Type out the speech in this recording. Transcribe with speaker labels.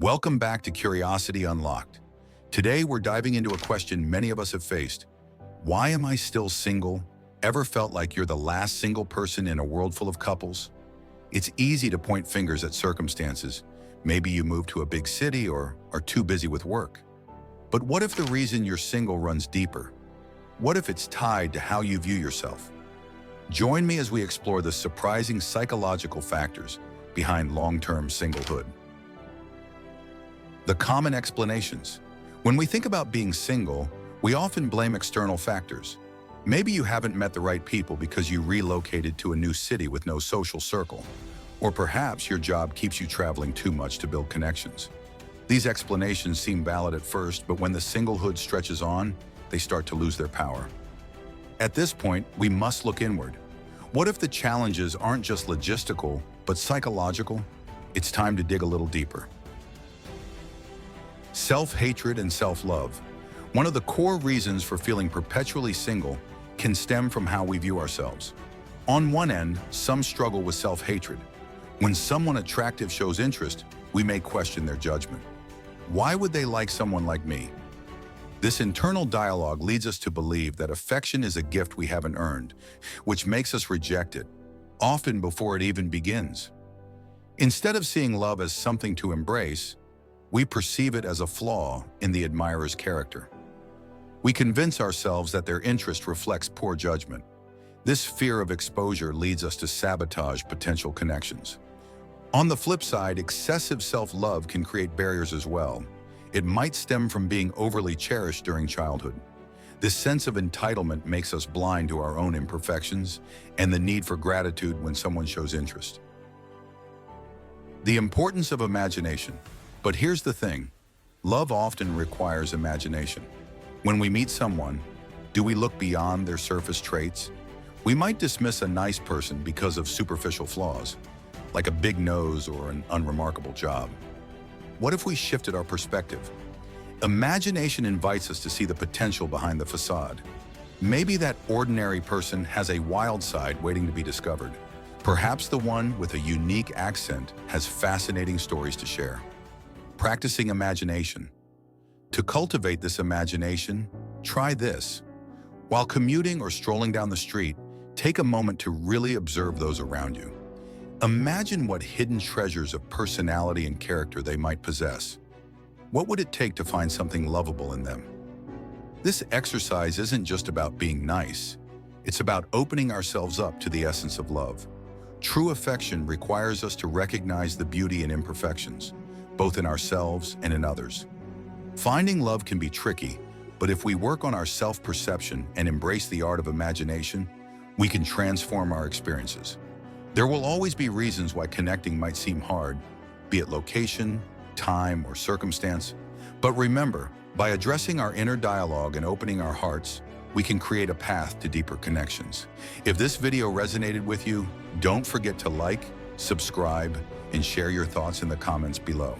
Speaker 1: Welcome back to Curiosity Unlocked. Today, we're diving into a question many of us have faced. Why am I still single? Ever felt like you're the last single person in a world full of couples? It's easy to point fingers at circumstances. Maybe you moved to a big city or are too busy with work. But what if the reason you're single runs deeper? What if it's tied to how you view yourself? Join me as we explore the surprising psychological factors behind long-term singlehood. The common explanations. When we think about being single, we often blame external factors. Maybe you haven't met the right people because you relocated to a new city with no social circle. Or perhaps your job keeps you traveling too much to build connections. These explanations seem valid at first, but when the singlehood stretches on, they start to lose their power. At this point, we must look inward. What if the challenges aren't just logistical, but psychological? It's time to dig a little deeper. Self-hatred and self-love. One of the core reasons for feeling perpetually single can stem from how we view ourselves. On one end, some struggle with self-hatred. When someone attractive shows interest, we may question their judgment. Why would they like someone like me? This internal dialogue leads us to believe that affection is a gift we haven't earned, which makes us reject it, often before it even begins. Instead of seeing love as something to embrace, we perceive it as a flaw in the admirer's character. We convince ourselves that their interest reflects poor judgment. This fear of exposure leads us to sabotage potential connections. On the flip side, excessive self-love can create barriers as well. It might stem from being overly cherished during childhood. This sense of entitlement makes us blind to our own imperfections and the need for gratitude when someone shows interest. The importance of imagination. But here's the thing, love often requires imagination. When we meet someone, do we look beyond their surface traits? We might dismiss a nice person because of superficial flaws, like a big nose or an unremarkable job. What if we shifted our perspective? Imagination invites us to see the potential behind the facade. Maybe that ordinary person has a wild side waiting to be discovered. Perhaps the one with a unique accent has fascinating stories to share. Practicing imagination. To cultivate this imagination, try this. While commuting or strolling down the street, take a moment to really observe those around you. Imagine what hidden treasures of personality and character they might possess. What would it take to find something lovable in them? This exercise isn't just about being nice. It's about opening ourselves up to the essence of love. True affection requires us to recognize the beauty in imperfections, both in ourselves and in others. Finding love can be tricky, but if we work on our self-perception and embrace the art of imagination, we can transform our experiences. There will always be reasons why connecting might seem hard, be it location, time, or circumstance. But remember, by addressing our inner dialogue and opening our hearts, we can create a path to deeper connections. If this video resonated with you, don't forget to like, subscribe, and share your thoughts in the comments below.